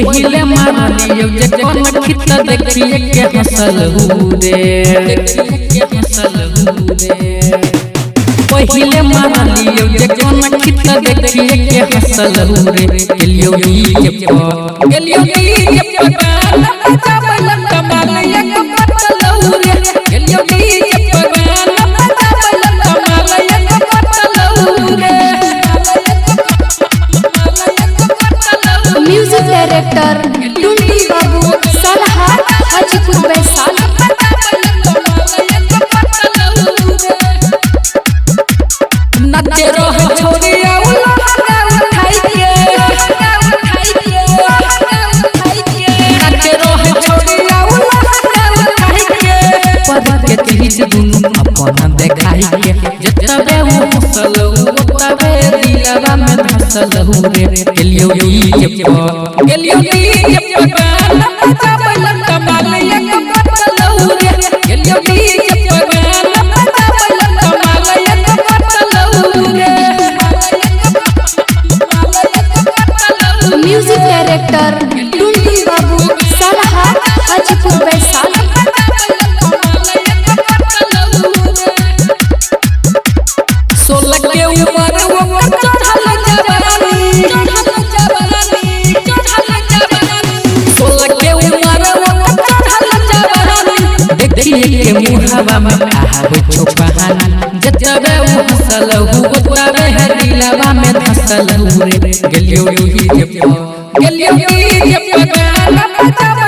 पहिले मारलियो जे कोन खित देखिए के हंसल हुरे पहिले मारलियो जे कोन खित देखिए के हंसल हुरे गेलियो के गाना बजावल कमाल एक पटल हुरे गेलियो के गाना बजावल कमाल एक पटल हुरे। म्यूजिक डायरेक्टर टुंटी बाबू सलहा हाजीपुर वैशाली। नचे रहे छोरिया उलहंगा उठाई के नचे रहे छोरिया उलहंगा उठाई के पद के चीज दुनु अपन देखाई के जतबे वो हसल ओतबे दिलवा में धसल हुरे गेलियो के गाना बजावल कमाल एक पटल हुरे गेलियो के गाना बजावल कमाल एक पटल हुरे। म्यूजिक डायरेक्टर टुंटी बाबू सलहा हाजीपुर वैशाली। सोलह के उम्र वो चढ़ल जवानी सोलह के उम्र वो चढ़ल जवानी देखिए के मुहावा में आवे छुपाहानी जतबे वो हसल ओतबे है दिलवा में धसल हुरे गेलियो के गाना बजावल